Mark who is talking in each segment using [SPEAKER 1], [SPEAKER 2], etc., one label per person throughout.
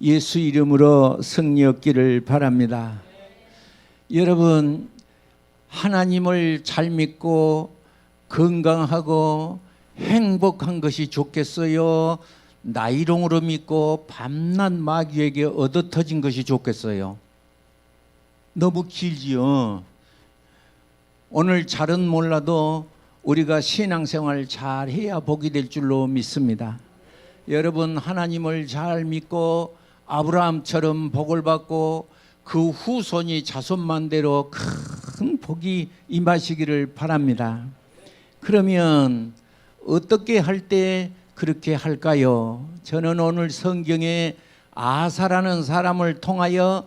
[SPEAKER 1] 예수 이름으로 승리 얻기를 바랍니다. 여러분, 하나님을 잘 믿고 건강하고 행복한 것이 좋겠어요? 나이롱으로 믿고 밤낮 마귀에게 얻어터진 것이 좋겠어요? 너무 길지요. 오늘 잘은 몰라도 우리가 신앙생활 잘 해야 복이 될 줄로 믿습니다. 여러분, 하나님을 잘 믿고 아브라함처럼 복을 받고 그 후손이 자손만대로 큰 복이 임하시기를 바랍니다. 그러면 어떻게 할 때 그렇게 할까요? 저는 오늘 성경에 아사라는 사람을 통하여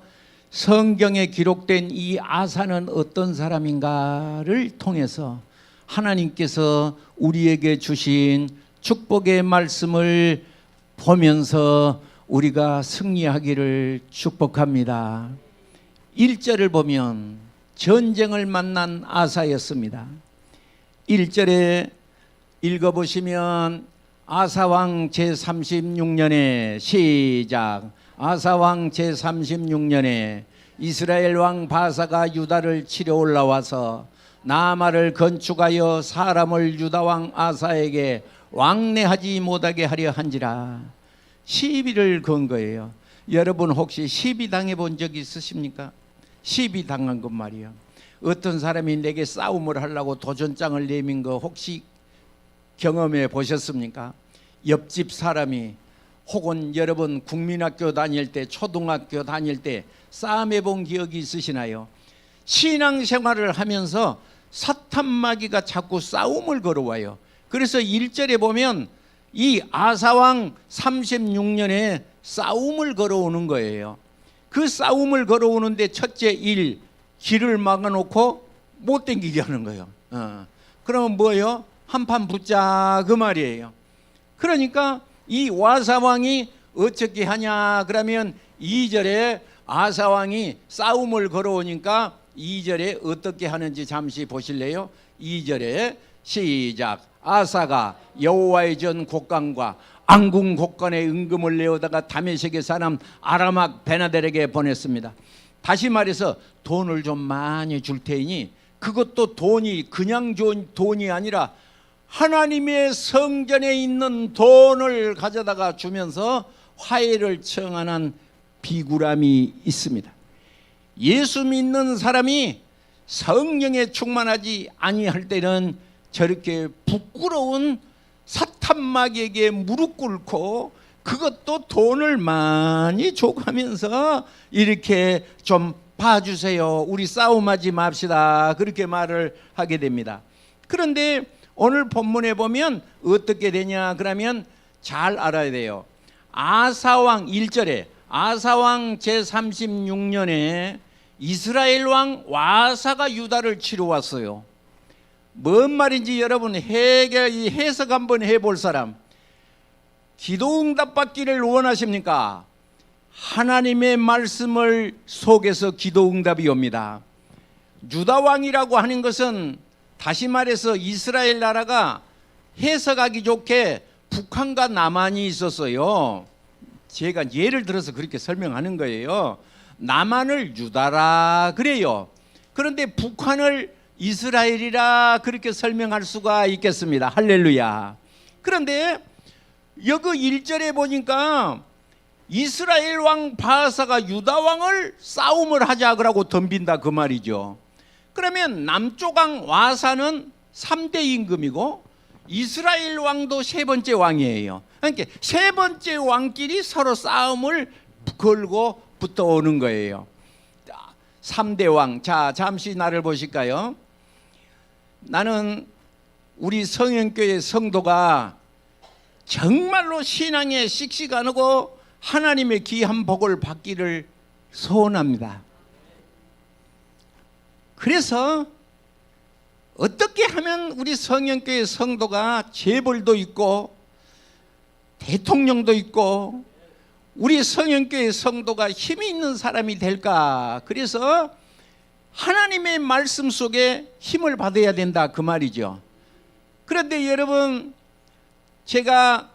[SPEAKER 1] 성경에 기록된 이 아사는 어떤 사람인가를 통해서 하나님께서 우리에게 주신 축복의 말씀을 보면서 우리가 승리하기를 축복합니다. 1절을 보면 전쟁을 만난 아사였습니다. 1절에 읽어보시면 아사왕 제36년에 시작. 아사왕 제36년에 이스라엘 왕 바사가 유다를 치러 올라와서 나마를 건축하여 사람을 유다 왕 아사에게 왕래하지 못하게 하려 한지라. 시비를 건 거예요. 여러분, 혹시 시비 당해 본 적 있으십니까? 시비 당한 것 말이요. 어떤 사람이 내게 싸움을 하려고 도전장을 내민 거 혹시 경험해 보셨습니까? 옆집 사람이, 혹은 여러분 국민학교 다닐 때, 초등학교 다닐 때 싸움해 본 기억이 있으시나요? 신앙생활을 하면서 사탄마귀가 자꾸 싸움을 걸어와요. 그래서 1절에 보면 이 아사왕 36년에 싸움을 걸어오는 거예요. 그 싸움을 걸어오는데 첫째 일, 길을 막아놓고 못 댕기게 하는 거예요. 그러면 뭐예요? 한판 붙자 그 말이에요. 그러니까 이 아사왕이 어떻게 하냐 그러면 2절에 아사왕이 싸움을 걸어오니까 2절에 어떻게 하는지 잠시 보실래요? 2절에 시작. 아사가 여호와의 전 곡간과 앙궁 곡간에 은금을 내어다가 다메섹의 사람 아라막 베나델에게 보냈습니다. 다시 말해서 돈을 좀 많이 줄 테니, 그것도 돈이 그냥 좋은 돈이 아니라 하나님의 성전에 있는 돈을 가져다가 주면서 화해를 청하는 비굴함이 있습니다. 예수 믿는 사람이 성령에 충만하지 아니할 때는 저렇게 부끄러운 사탄마귀에게 무릎 꿇고 그것도 돈을 많이 줘가면서 이렇게 좀 봐주세요, 우리 싸움하지 맙시다, 그렇게 말을 하게 됩니다. 그런데 오늘 본문에 보면 어떻게 되냐 그러면 잘 알아야 돼요. 아사왕 1절에 아사왕 제36년에 이스라엘 왕 와사가 유다를 치러 왔어요. 뭔 말인지 여러분 해석 한번 해볼 사람. 기도응답 받기를 원하십니까? 하나님의 말씀을 속에서 기도응답이 옵니다. 유다왕이라고 하는 것은 다시 말해서 이스라엘 나라가 해석하기 좋게 북한과 남한이 있었어요. 제가 예를 들어서 그렇게 설명하는 거예요. 남한을 유다라 그래요. 그런데 북한을 이스라엘이라 그렇게 설명할 수가 있겠습니다. 할렐루야. 그런데 여기 1절에 보니까 이스라엘 왕 바사가 유다 왕을 싸움을 하자 그러고 덤빈다 그 말이죠. 그러면 남쪽 왕 와사는 3대 임금이고 이스라엘 왕도 세 번째 왕이에요. 그러니까 세 번째 왕끼리 서로 싸움을 걸고 붙어오는 거예요. 3대 왕. 자, 잠시 나를 보실까요? 나는 우리 성현교회 성도가 정말로 신앙에 씩씩하고 하나님의 귀한 복을 받기를 소원합니다. 그래서 어떻게 하면 우리 성현교회 성도가 재벌도 있고 대통령도 있고 우리 성현교회 성도가 힘이 있는 사람이 될까? 그래서 하나님의 말씀 속에 힘을 받아야 된다 그 말이죠. 그런데 여러분, 제가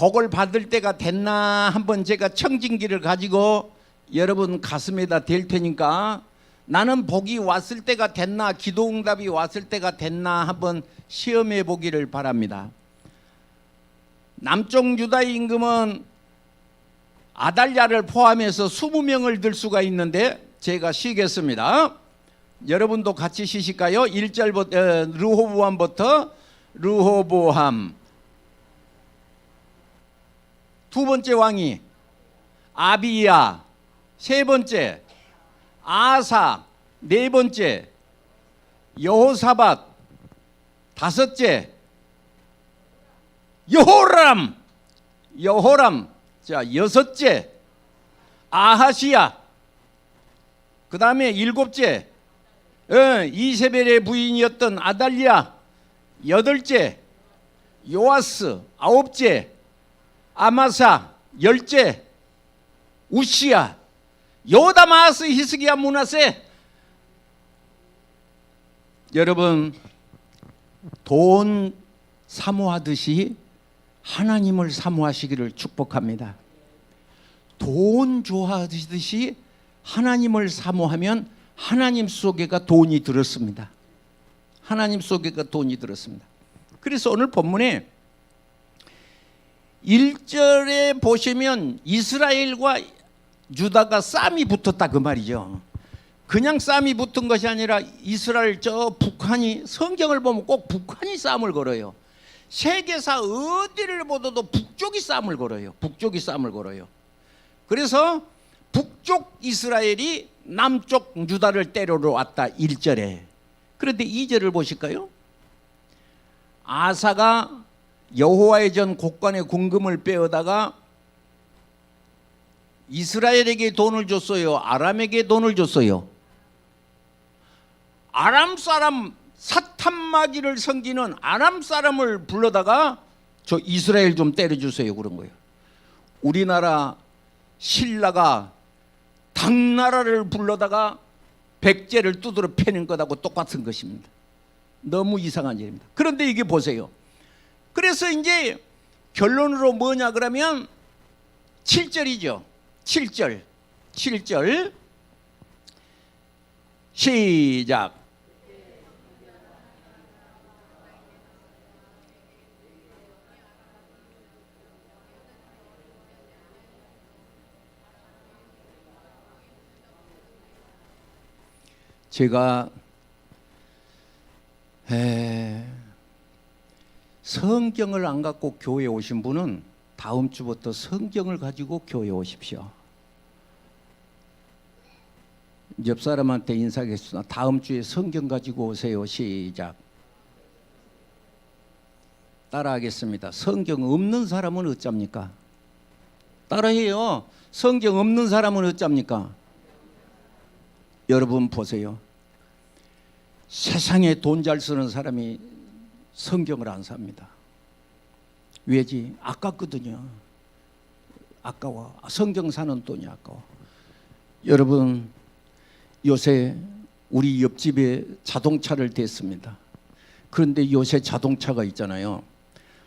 [SPEAKER 1] 복을 받을 때가 됐나 한번 제가 청진기를 가지고 여러분 가슴에다 댈 테니까 나는 복이 왔을 때가 됐나, 기도응답이 왔을 때가 됐나 한번 시험해 보기를 바랍니다. 남쪽 유다 임금은 아달랴를 포함해서 20명을 들 수가 있는데 제가 쉬겠습니다. 여러분도 같이 쉬실까요? 1절부터 르호보암부터 르호보암. 두 번째 왕이 아비야, 세 번째 아사, 네 번째 여호사밧, 다섯째 여호람, 자 여섯째 아하시야, 그 다음에 일곱째 이세벨의 부인이었던 아달랴, 여덟째 요아스, 아홉째 아마사, 열째 우시야, 요담, 아하스, 히스기야, 므낫세. 여러분, 돈 사모하듯이 하나님을 사모하시기를 축복합니다. 돈 좋아하듯이 하나님을 사모하면 하나님 속에가 돈이 들었습니다. 하나님 속에가 돈이 들었습니다. 그래서 오늘 본문에 1절에 보시면 이스라엘과 유다가 싸움이 붙었다 그 말이죠. 그냥 싸움이 붙은 것이 아니라 이스라엘 저 북한이, 성경을 보면 꼭 북한이 싸움을 걸어요. 세계사 어디를 보더라도 북쪽이 싸움을 걸어요. 북쪽이 싸움을 걸어요. 그래서 북쪽 이스라엘이 남쪽 유다를 때리러 왔다 1절에. 그런데 2절을 보실까요? 아사가 여호와의 전 곡간의 궁금을 빼어다가 이스라엘에게 돈을 줬어요? 아람에게 돈을 줬어요? 아람 사람, 사탄마귀를 섬기는 아람 사람을 불러다가 저 이스라엘 좀 때려주세요 그런 거예요. 우리나라 신라가 당나라를 불러다가 백제를 두드러 패는 것하고 똑같은 것입니다. 너무 이상한 일입니다. 그런데 이게 보세요. 그래서 이제 결론으로 뭐냐 그러면 7절이죠. 7절 시작. 제가 성경을 안 갖고 교회에 오신 분은 다음 주부터 성경을 가지고 교회에 오십시오. 옆 사람한테 인사하겠습니다. 다음 주에 성경 가지고 오세요. 시작. 따라하겠습니다. 성경 없는 사람은 어쩝니까? 따라해요. 성경 없는 사람은 어쩝니까? 여러분 보세요. 세상에 돈 잘 쓰는 사람이 성경을 안 삽니다. 왜지? 아깝거든요. 아까워. 성경 사는 돈이 아까워. 여러분, 요새 우리 옆집에 자동차를 댔습니다. 그런데 요새 자동차가 있잖아요.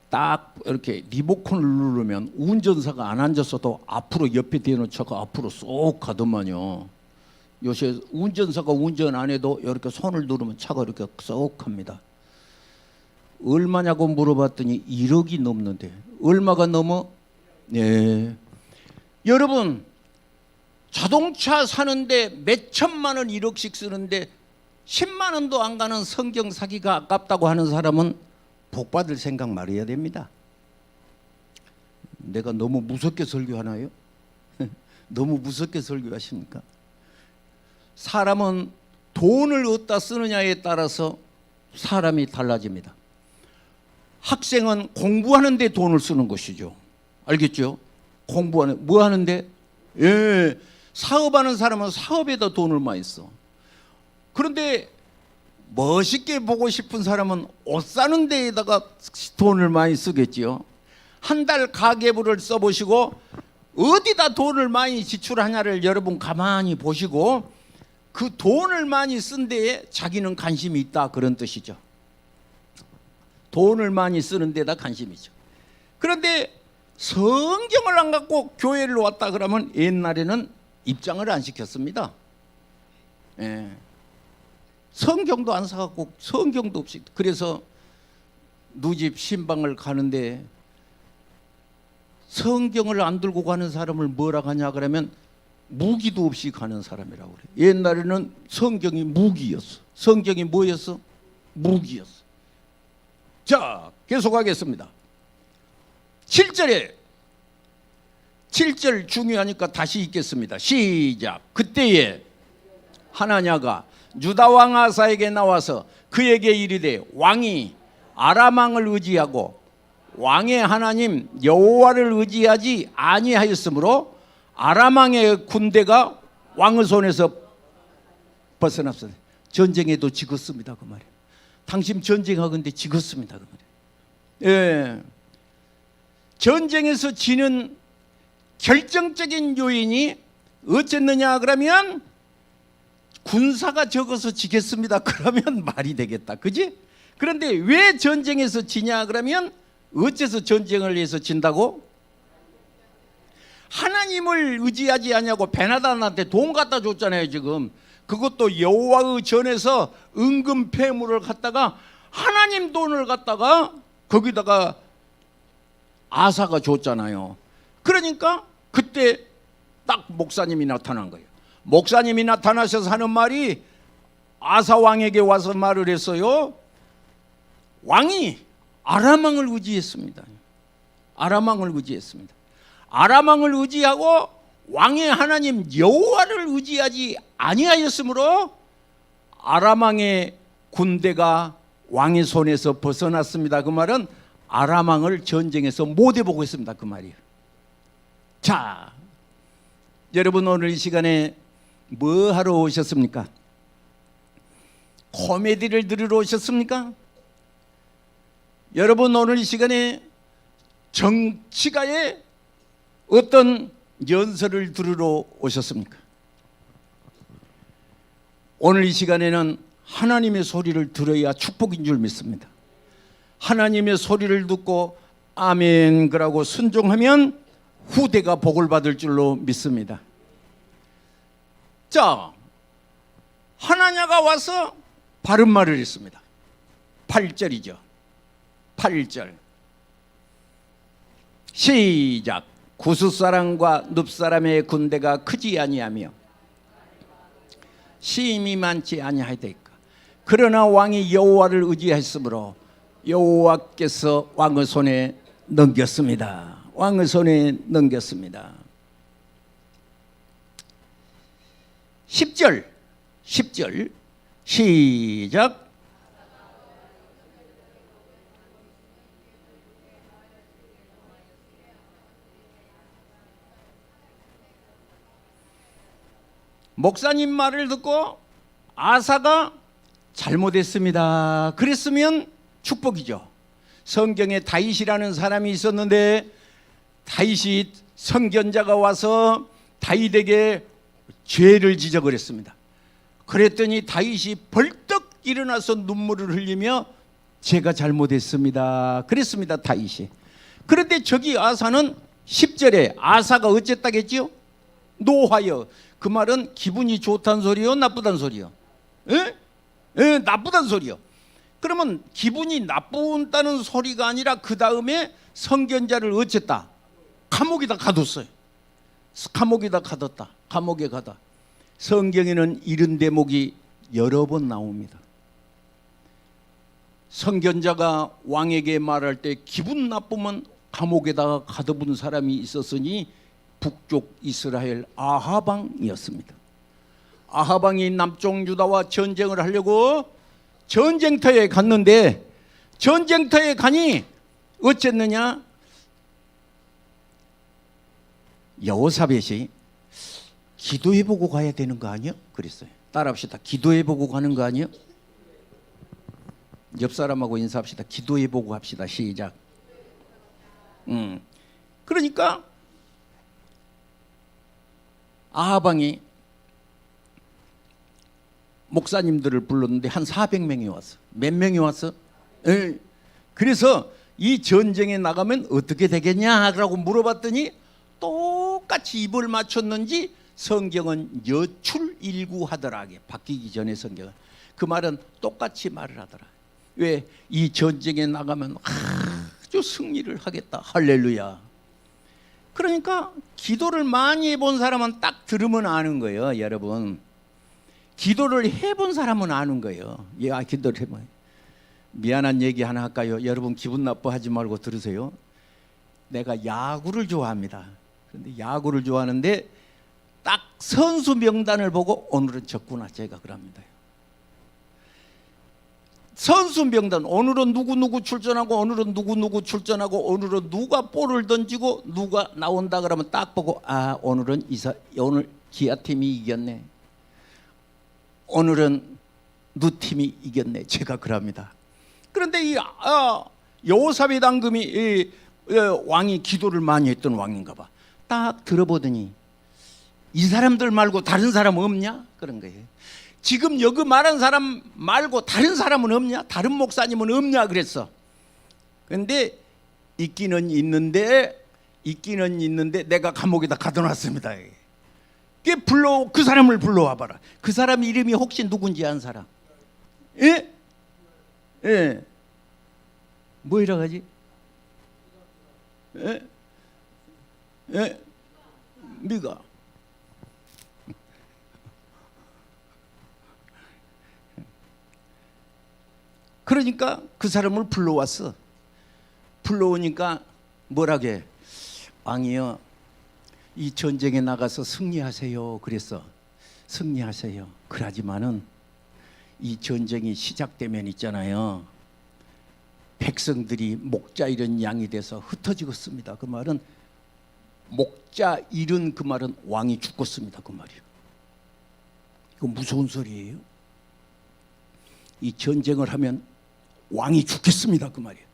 [SPEAKER 1] 딱 이렇게 리모컨을 누르면 운전사가 안 앉았어도 앞으로 옆에 대는 차가 앞으로 쏙 가더만요. 요새 운전사가 운전 안 해도 이렇게 손을 누르면 차가 이렇게 쏙 갑니다. 얼마냐고 물어봤더니 1억이 넘는데. 얼마가 넘어? 네. 여러분, 자동차 사는데 몇 천만 원 1억씩 쓰는데 10만 원도 안 가는 성경 사기가 아깝다고 하는 사람은 복 받을 생각 말해야 됩니다. 내가 너무 무섭게 설교하나요? 너무 무섭게 설교하십니까? 사람은 돈을 어디다 쓰느냐에 따라서 사람이 달라집니다. 학생은 공부하는 데 돈을 쓰는 것이죠. 알겠죠? 공부하는, 뭐 하는데? 예. 사업하는 사람은 사업에다 돈을 많이 써. 그런데 멋있게 보고 싶은 사람은 옷 사는 데에다가 돈을 많이 쓰겠지요. 한 달 가계부를 써보시고 어디다 돈을 많이 지출하냐를 여러분 가만히 보시고 그 돈을 많이 쓴 데에 자기는 관심이 있다 그런 뜻이죠. 돈을 많이 쓰는 데다 관심이죠. 그런데 성경을 안 갖고 교회를 왔다 그러면 옛날에는 입장을 안 시켰습니다. 예. 성경도 안 사갖고 성경도 없이. 그래서 누집 신방을 가는데 성경을 안 들고 가는 사람을 뭐라 하냐 그러면 무기도 없이 가는 사람이라고 그래. 옛날에는 성경이 무기였어. 성경이 뭐였어? 무기였어. 자, 계속하겠습니다. 7절에 7절 중요하니까 다시 읽겠습니다. 시작. 그때에 하나냐가 유다 왕 아사에게 나와서 그에게 이르되 왕이 아람 왕을 의지하고 왕의 하나님 여호와를 의지하지 아니하였으므로 아람 왕의 군대가 왕의 손에서 벗어났습니다. 전쟁에도 지겠습니다 그 말이에요. 당신 전쟁하건대 지겠습니다 그 말이에요. 예. 전쟁에서 지는 결정적인 요인이 어쨌느냐 그러면 군사가 적어서 지겠습니다 그러면 말이 되겠다, 그지? 그런데 왜 전쟁에서 지냐 그러면 어째서 전쟁을 해서 진다고? 하나님을 의지하지 않냐고 베나단한테 돈 갖다 줬잖아요 지금. 그것도 여호와의 전에서 은금 폐물을 갖다가 하나님 돈을 갖다가 거기다가 아사가 줬잖아요. 그러니까 그때 딱 목사님이 나타난 거예요. 목사님이 나타나셔서 하는 말이 아사 왕에게 와서 말을 했어요. 왕이 아람 왕을 의지했습니다. 아람 왕을 의지했습니다. 아람 왕을 의지하고 왕의 하나님 여호와를 의지하지 아니하였으므로 아람 왕의 군대가 왕의 손에서 벗어났습니다. 그 말은 아람 왕을 전쟁에서 못 해보고 있습니다 그 말이에요. 자, 여러분 오늘 이 시간에 뭐 하러 오셨습니까? 코미디를 들으러 오셨습니까? 여러분 오늘 이 시간에 정치가의 어떤 연설을 들으러 오셨습니까? 오늘 이 시간에는 하나님의 소리를 들어야 축복인 줄 믿습니다. 하나님의 소리를 듣고 아멘 그러고 순종하면 후대가 복을 받을 줄로 믿습니다. 자, 하나냐가 와서 바른 말을 했습니다. 8절이죠. 8절 시작. 구스사람과 눕사람의 군대가 크지 아니하며 심이 많지 아니하리까. 그러나 왕이 여호와를 의지했으므로 여호와께서 왕의 손에 넘겼습니다. 왕의 손에 넘겼습니다. 10절 시작. 목사님 말을 듣고 아사가 잘못했습니다 그랬으면 축복이죠. 성경에 다윗이라는 사람이 있었는데 다윗이 선견자가 와서 다윗에게 죄를 지적을 했습니다. 그랬더니 다윗이 벌떡 일어나서 눈물을 흘리며 제가 잘못했습니다 그랬습니다 다윗이. 그런데 저기 아사는 10절에 아사가 어쨌다겠지요? 노하여. 그 말은 기분이 좋다는 소리요 나쁘다는 소리요? 예? 예, 나쁘다는 소리요. 그러면 기분이 나쁘다는 소리가 아니라 그 다음에 선견자를 어쨌다? 감옥에다 가뒀어요. 감옥에다 가뒀다. 감옥에 가다. 성경에는 이런 대목이 여러 번 나옵니다. 선견자가 왕에게 말할 때 기분 나쁘면 감옥에다가 가둬본 사람이 있었으니 북쪽 이스라엘 아하방이었습니다. 아하방이 남쪽 유다와 전쟁을 하려고 전쟁터에 갔는데 전쟁터에 가니 어쨌느냐? 여호사벳이 기도해보고 가야 되는 거 아니요? 그랬어요. 따라합시다. 기도해보고 가는 거 아니요? 옆 사람하고 인사합시다. 기도해보고 합시다. 시작. 그러니까 아하방이 목사님들을 불렀는데 한 400명이 왔어. 몇 명이 왔어? 그래서 이 전쟁에 나가면 어떻게 되겠냐라고 물어봤더니 똑같이 입을 맞췄는지 성경은 여출일구하더라. 바뀌기 전에 성경은 그 말은 똑같이 말을 하더라. 왜? 이 전쟁에 나가면 아주 승리를 하겠다. 할렐루야. 그러니까 기도를 많이 해본 사람은 딱 들으면 아는 거예요. 여러분, 기도를 해본 사람은 아는 거예요. 기도를 해봐요. 미안한 얘기 하나 할까요? 여러분 기분 나빠하지 말고 들으세요. 내가 야구를 좋아합니다. 그런데 야구를 좋아하는데 딱 선수 명단을 보고 오늘은 졌구나 제가 그럽니다. 선수 명단, 오늘은 누구 출전하고 오늘은 누구 출전하고 오늘은 누가 볼을 던지고 누가 나온다 그러면 딱 보고 오늘은 오늘 기아팀이 이겼네, 오늘은 누팀이 이겼네, 제가 그럽니다. 그런데 이 여호사밧 앙금이 왕이 기도를 많이 했던 왕인가 봐. 딱 들어보더니 이 사람들 말고 다른 사람 없냐? 그런 거예요. 지금 여기 말한 사람 말고 다른 사람은 없냐? 다른 목사님은 없냐? 그랬어. 그런데 있기는 있는데 내가 감옥에다 가둬놨습니다. 그 사람을 불러와 봐라. 그 사람 이름이 혹시 누군지 아는 사람? 예? 예. 뭐이라 하지? 예? 예? 미가. 그러니까 그 사람을 불러왔어. 불러오니까 뭐라게? 왕이여, 이 전쟁에 나가서 승리하세요. 그랬어. 승리하세요. 그러지만은 이 전쟁이 시작되면 있잖아요, 백성들이 목자 잃은 양이 돼서 흩어지겠습니다. 그 말은 목자 잃은 그 말은 왕이 죽겠습니다. 그 말이에요. 이거 무서운 소리예요. 이 전쟁을 하면 왕이 죽겠습니다. 그 말이에요.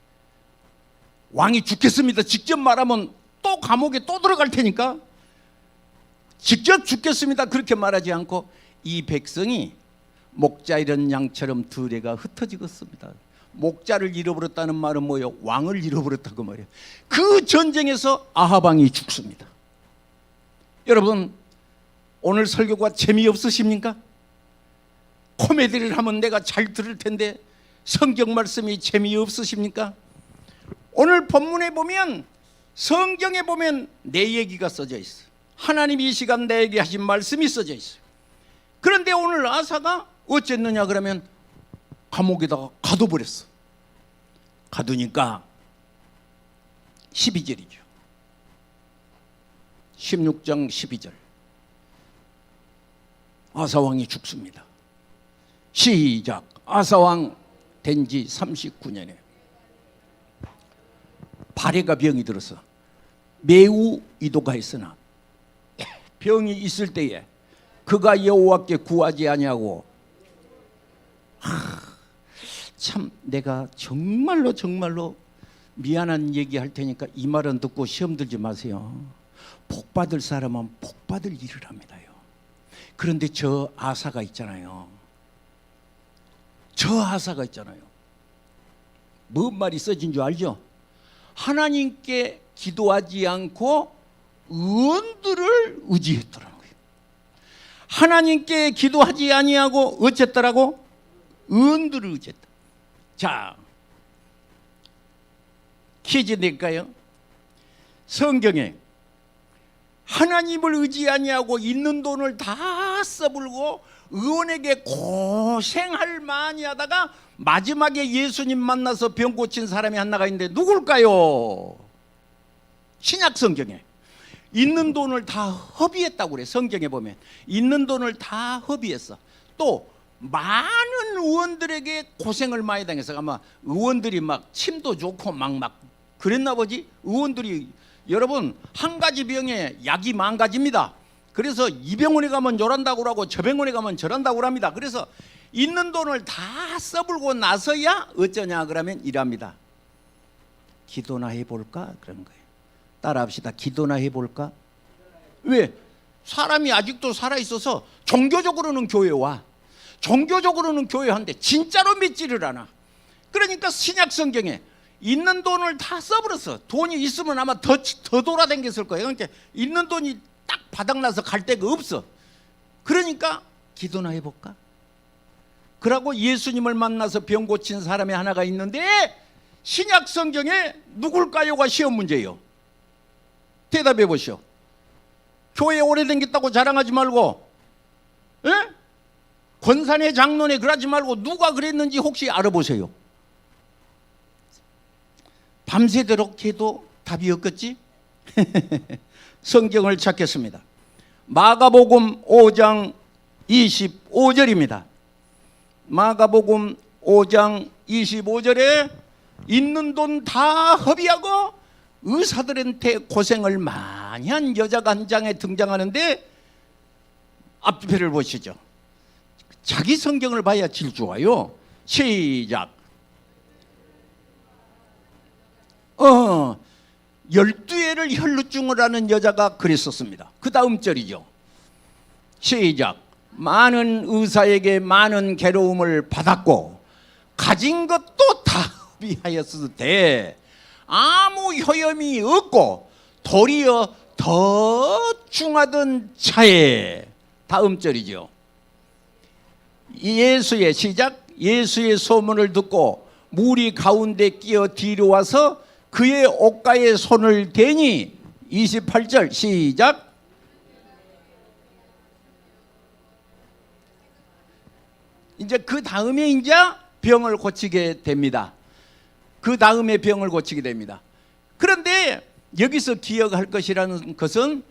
[SPEAKER 1] 왕이 죽겠습니다. 직접 말하면 또 감옥에 또 들어갈 테니까 직접 죽겠습니다 그렇게 말하지 않고 이 백성이 목자 잃은 양처럼 들에가 흩어지겠습니다. 목자를 잃어버렸다는 말은 뭐예요? 왕을 잃어버렸다 그 말이에요. 그 전쟁에서 아합 왕이 죽습니다. 여러분, 오늘 설교가 재미없으십니까? 코미디를 하면 내가 잘 들을 텐데 성경 말씀이 재미없으십니까? 오늘 본문에 보면, 성경에 보면 내 얘기가 써져 있어요. 하나님이 이 시간 내게 하신 말씀이 써져 있어요. 그런데 오늘 아사가 어쨌느냐 그러면 감옥에다가 가둬버렸어. 가두니까 12절이죠. 16장 12절. 아사왕이 죽습니다. 시작. 아사왕 된 지 39년에 발해가 병이 들어서 매우 이도가했으나 병이 있을 때에 그가 여호와께 구하지 아니하고, 참 내가 정말로 미안한 얘기 할 테니까 이 말은 듣고 시험 들지 마세요. 복 받을 사람은 복 받을 일을 합니다요. 그런데 저 아사가 있잖아요. 뭔 말이 써진 줄 알죠? 하나님께 기도하지 않고 의원들을 의지했더라는 거예요. 하나님께 기도하지 아니하고 어쨌더라고? 의원들을 의지했다. 자, 퀴즈 낼까요? 성경에 하나님을 의지 아니하고 있는 돈을 다 써불고 의원에게 고생할 많이 하다가 마지막에 예수님 만나서 병 고친 사람이 하나가 있는데 누굴까요? 신약 성경에 있는 돈을 다 허비했다고 그래. 성경에 보면 있는 돈을 다 허비했어. 또 많은 의원들에게 고생을 많이 당해서 아마 의원들이 막 침도 좋고 막 그랬나 보지. 의원들이, 여러분, 한 가지 병에 약이 만 가지입니다. 그래서 이 병원에 가면 요란다고 하고 저 병원에 가면 저란다고 합니다. 그래서 있는 돈을 다 써불고 나서야 어쩌냐 그러면 이랍니다. 기도나 해볼까? 그런 거예요. 따라합시다. 기도나 해볼까? 왜? 사람이 아직도 살아있어서 종교적으로는 교회 와. 종교적으로는 교회 한데 진짜로 믿지를 않아. 그러니까 신약 성경에 있는 돈을 다 써버렸어. 돈이 있으면 아마 더 돌아다녔을 거예요. 그러니까 있는 돈이 딱 바닥나서 갈 데가 없어. 그러니까 기도나 해볼까? 그러고 예수님을 만나서 병 고친 사람이 하나가 있는데 신약 성경에 누굴까요가 시험 문제예요. 대답해 보시오. 교회 오래 다녔다고 자랑하지 말고, 에? 권산의 장로네 그러지 말고 누가 그랬는지 혹시 알아보세요. 밤새도록 해도 답이 없겠지? 성경을 찾겠습니다. 마가복음 5장 25절입니다. 마가복음 5장 25절에 있는 돈 다 허비하고 의사들한테 고생을 많이 한 여자가 한 장에 등장하는데 앞표를 보시죠. 자기 성경을 봐야 질 좋아요. 시작. 12회를 혈루증을 하는 여자가 그랬었습니다. 그 다음 절이죠. 시작. 많은 의사에게 많은 괴로움을 받았고 가진 것도 다 허비하였어도 돼 아무 효험이 없고 도리어 더 중하던 차에. 다음 절이죠. 예수의 시작. 예수의 소문을 듣고 무리 가운데 끼어 뒤로 와서 그의 옷가에 손을 대니 28절 시작. 이제 그 다음에 이제 병을 고치게 됩니다. 그 다음에 병을 고치게 됩니다. 그런데 여기서 기억할 것이라는 것은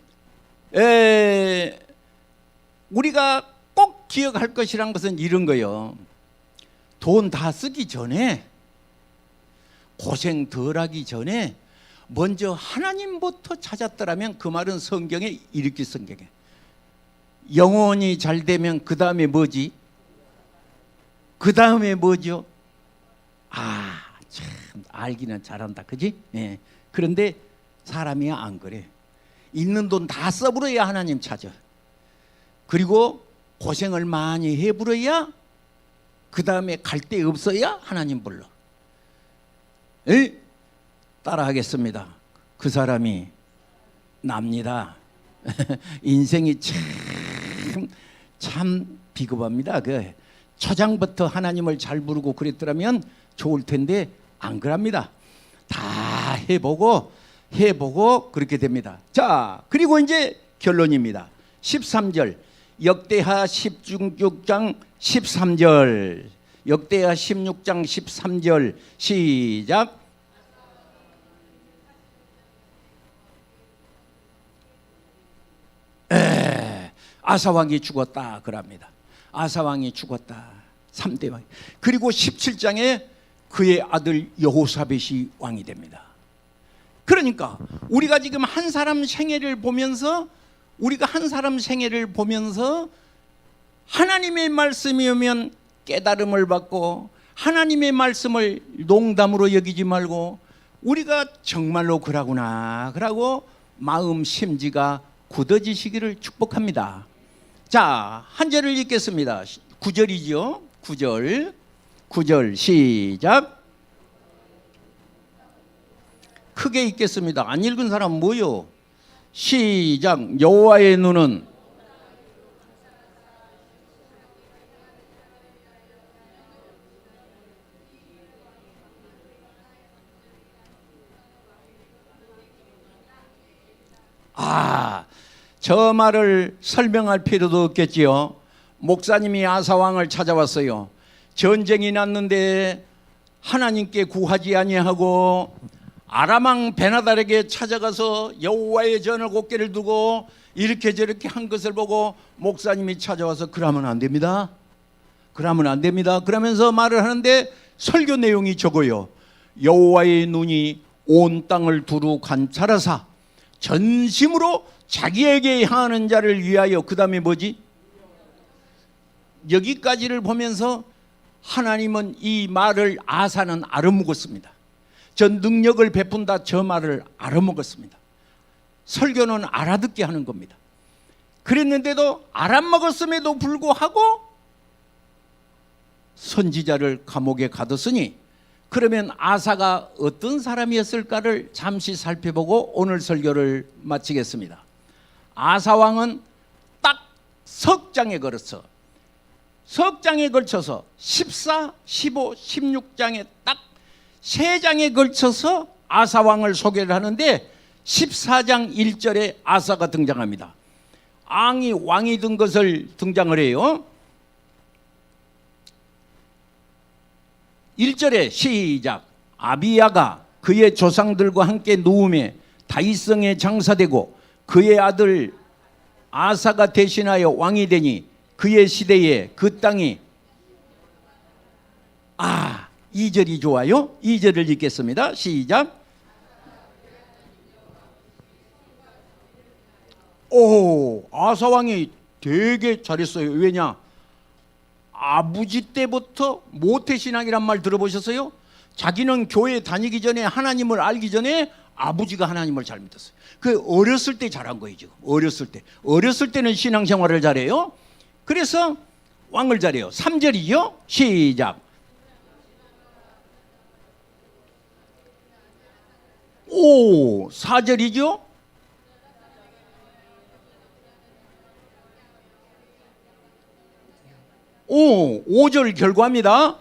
[SPEAKER 1] 우리가 꼭 기억할 것이라는 것은 이런 거예요. 돈 다 쓰기 전에, 고생 덜 하기 전에 먼저 하나님부터 찾았더라면 그 말은 성경에 이렇게 성경에 영혼이 잘 되면 그 다음에 뭐지? 그 다음에 뭐죠? 참 알기는 잘한다, 그지? 예. 그런데 사람이 안 그래. 있는 돈 다 써버려야 하나님 찾아. 그리고 고생을 많이 해버려야 그 다음에 갈 데 없어야 하나님 불러. 따라하겠습니다. 그 사람이 납니다. 인생이 참 비겁합니다. 초장부터 하나님을 잘 부르고 그랬더라면 좋을 텐데 안 그럽니다. 다 해보고 그렇게 됩니다. 자, 그리고 이제 결론입니다. 13절 역대하 16장 13절 역대하 16장 13절 시작. 아사왕이 죽었다 그럽니다. 아사왕이 죽었다. 3대 왕. 그리고 17장에 그의 아들 여호사벳이 왕이 됩니다. 그러니까 우리가 지금 한 사람 생애를 보면서 하나님의 말씀이 오면 깨달음을 받고 하나님의 말씀을 농담으로 여기지 말고 우리가 정말로 그러구나 그러고 마음 심지가 굳어지시기를 축복합니다. 자, 한 절을 읽겠습니다. 9절이죠. 9절 시작. 크게 읽겠습니다. 안 읽은 사람 뭐요? 시작. 여호와의 눈은 저 말을 설명할 필요도 없겠지요. 목사님이 아사왕을 찾아왔어요. 전쟁이 났는데 하나님께 구하지 아니하고 아람왕 베나달에게 찾아가서 여호와의 전을 곡개를 두고 이렇게 저렇게 한 것을 보고 목사님이 찾아와서 그러면 안 됩니다. 그러면서 말을 하는데 설교 내용이 적어요. 여호와의 눈이 온 땅을 두루 관찰하사 전심으로 자기에게 향하는 자를 위하여. 그 다음에 뭐지? 여기까지를 보면서 하나님은 이 말을 아사는 알아먹었습니다. 저 능력을 베푼다 저 말을 알아먹었습니다. 설교는 알아듣게 하는 겁니다. 그랬는데도 알아먹었음에도 불구하고 선지자를 감옥에 가뒀으니 그러면 아사가 어떤 사람이었을까를 잠시 살펴보고 오늘 설교를 마치겠습니다. 아사 왕은 딱 석 장에 걸쳐서 14, 15, 16장에 딱 3장에 걸쳐서 아사 왕을 소개를 하는데 14장 1절에 아사가 등장합니다. 왕이 된 것을 등장을 해요. 1절에 시작. 아비야가 그의 조상들과 함께 누움에 다윗성에 장사되고 그의 아들 아사가 대신하여 왕이 되니 그의 시대에 그 땅이 2절이 좋아요. 2절을 읽겠습니다. 시작. 아사 왕이 되게 잘했어요. 왜냐? 아버지 때부터 모태신앙이란 말 들어보셨어요? 자기는 교회 다니기 전에 하나님을 알기 전에 아버지가 하나님을 잘 믿었어요. 그 어렸을 때 잘한 거예요. 지금 어렸을 때는 신앙생활을 잘해요. 그래서 왕을 잘해요. 3절이요. 시작. 4절이죠. 5절 결과입니다.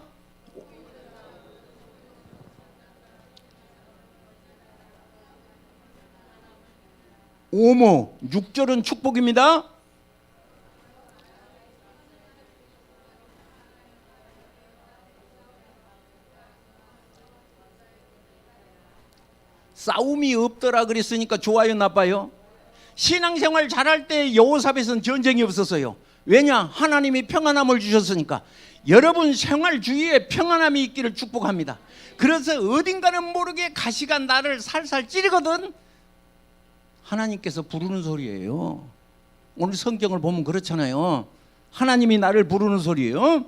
[SPEAKER 1] 6절은 축복입니다. 싸움이 없더라 그랬으니까 좋아요, 나빠요? 신앙생활 잘할 때 여호사밧은 전쟁이 없었어요. 왜냐? 하나님이 평안함을 주셨으니까. 여러분 생활 주위에 평안함이 있기를 축복합니다. 그래서 어딘가는 모르게 가시가 나를 살살 찌르거든. 하나님께서 부르는 소리예요. 오늘 성경을 보면 그렇잖아요. 하나님이 나를 부르는 소리예요.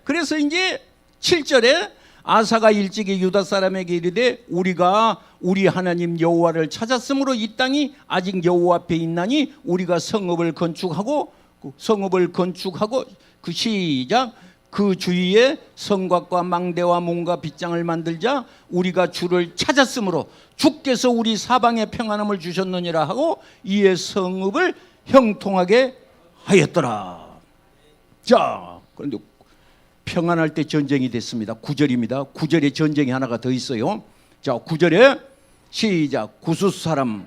[SPEAKER 1] 그래서 이제 7절에 아사가 일찍이 유다 사람에게 이르되 우리가 우리 하나님 여호와를 찾았으므로 이 땅이 아직 여호와 앞에 있나니 우리가 성읍을 건축하고 그 시작. 그 주위에 성곽과 망대와 문과 빗장을 만들자. 우리가 주를 찾았으므로 주께서 우리 사방에 평안함을 주셨느니라 하고 이에 성읍을 형통하게 하였더라. 자, 그런데 평안할 때 전쟁이 됐습니다. 9절입니다. 9절에 전쟁이 하나가 더 있어요. 자, 9절에 시작. 구스 사람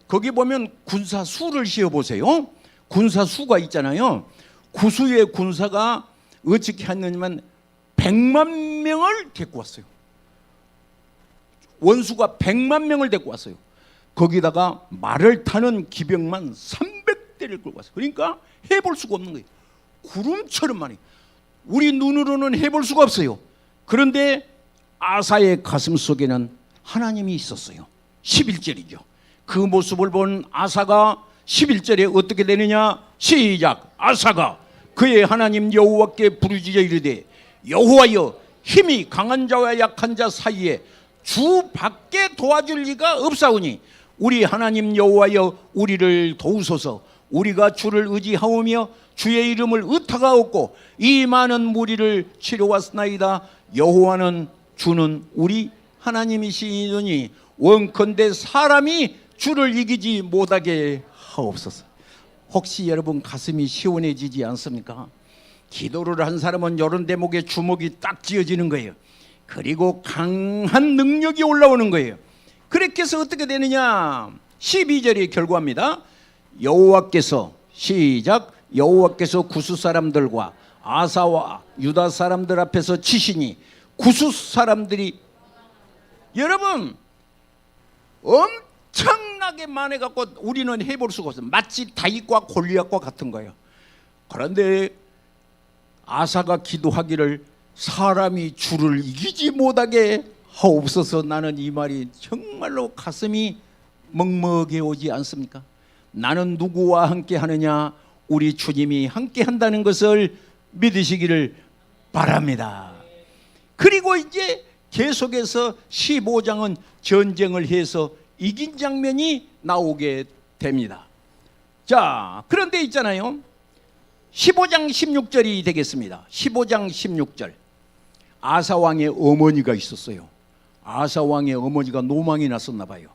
[SPEAKER 1] 거기 보면 군사수를 씌워보세요. 군사수가 있잖아요. 구수의 군사가 어떻게 했느냐면 100만 명을 데리고 왔어요. 원수가 100만 명을 데리고 왔어요. 거기다가 말을 타는 기병만 300대를 끌고 왔어요. 그러니까 해볼 수가 없는 거예요. 구름처럼 많이. 우리 눈으로는 해볼 수가 없어요. 그런데 아사의 가슴 속에는 하나님이 있었어요. 11절이죠. 그 모습을 본 아사가 11절에 어떻게 되느냐? 시작. 아사가 그의 하나님 여호와께 부르짖어 이르되 여호와여 힘이 강한 자와 약한 자 사이에 주 밖에 도와줄 리가 없사오니 우리 하나님 여호와여 우리를 도우소서. 우리가 주를 의지하오며 주의 이름을 의탁하옵고 이 많은 무리를 치러왔나이다. 여호와는 주는 우리 하나님이시니 원컨대 사람이 주를 이기지 못하게 하옵소서. 혹시 여러분 가슴이 시원해지지 않습니까? 기도를 한 사람은 이런 대목에 주먹이 딱 쥐어지는 거예요. 그리고 강한 능력이 올라오는 거예요. 그렇게 해서 어떻게 되느냐? 12절의 결과입니다. 여호와께서 시작. 여호와께서 구스 사람들과 아사와 유다 사람들 앞에서 치시니 구스 사람들이 여러분 엄청나게 많아갖고 우리는 해볼 수가 없어요. 마치 다윗과 골리앗과 같은 거예요. 그런데 아사가 기도하기를 사람이 주를 이기지 못하게 하옵소서. 나는 이 말이 정말로 가슴이 먹먹해 오지 않습니까? 나는 누구와 함께 하느냐? 우리 주님이 함께 한다는 것을 믿으시기를 바랍니다. 그리고 이제 계속해서 15장은 전쟁을 해서 이긴 장면이 나오게 됩니다. 자, 그런데 있잖아요. 15장 16절이 되겠습니다. 15장 16절. 아사왕의 어머니가 있었어요. 아사왕의 어머니가 노망이 났었나 봐요.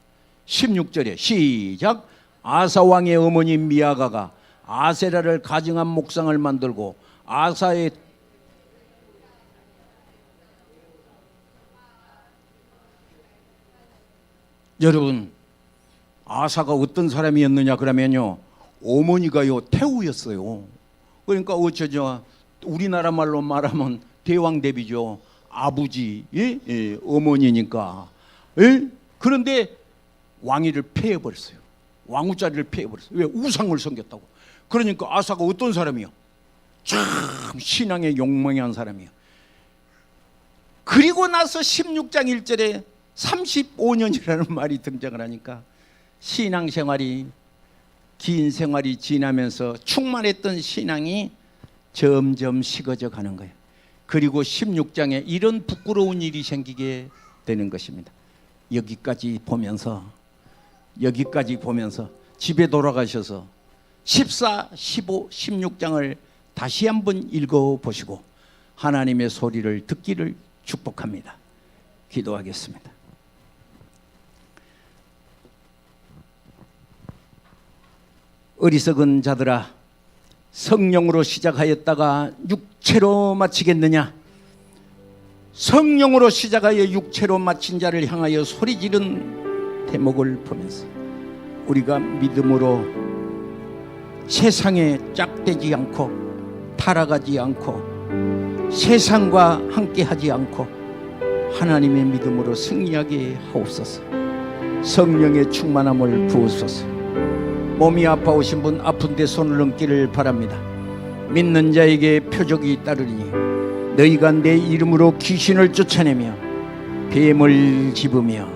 [SPEAKER 1] 16절에 시작. 아사왕의 어머니 미아가가 아세라를 가증한 목상을 만들고 아사의 여러분, 아사가 어떤 사람이었느냐 그러면요, 어머니가요 태우였어요. 그러니까 어쩌죠, 우리나라 말로 말하면 대왕대비죠. 아버지, 예? 예, 어머니니까. 예? 그런데 왕위를 폐해버렸어요. 왕후자리를 폐해버렸어요. 왜? 우상을 섬겼다고. 그러니까 아사가 어떤 사람이요? 참 신앙에 욕망한 사람이요. 그리고 나서 16장 1절에 35년이라는 말이 등장을 하니까 신앙생활이, 긴 생활이 지나면서 충만했던 신앙이 점점 식어져 가는 거예요. 그리고 16장에 이런 부끄러운 일이 생기게 되는 것입니다. 여기까지 보면서 집에 돌아가셔서 14, 15, 16장을 다시 한번 읽어보시고 하나님의 소리를 듣기를 축복합니다. 기도하겠습니다. 어리석은 자들아, 성령으로 시작하였다가 육체로 마치겠느냐? 성령으로 시작하여 육체로 마친 자를 향하여 소리지른 대목을 보면서 우리가 믿음으로 세상에 짝대지 않고 타락하지 않고 세상과 함께하지 않고 하나님의 믿음으로 승리하게 하옵소서. 성령의 충만함을 부으소서. 몸이 아파오신 분 아픈데 손을 얹기를 바랍니다. 믿는 자에게 표적이 따르리니 너희가 내 이름으로 귀신을 쫓아내며 뱀을 집으며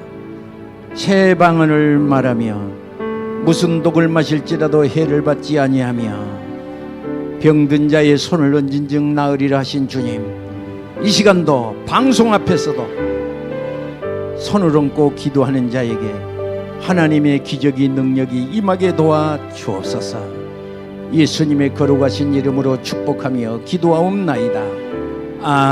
[SPEAKER 1] 새 방언을 말하며 무슨 독을 마실지라도 해를 받지 아니하며 병든 자의 손을 얹은 즉 나으리라 하신 주님, 이 시간도 방송 앞에서도 손을 얹고 기도하는 자에게 하나님의 기적이 능력이 임하게 도와 주옵소서. 예수님의 거룩하신 이름으로 축복하며 기도하옵나이다.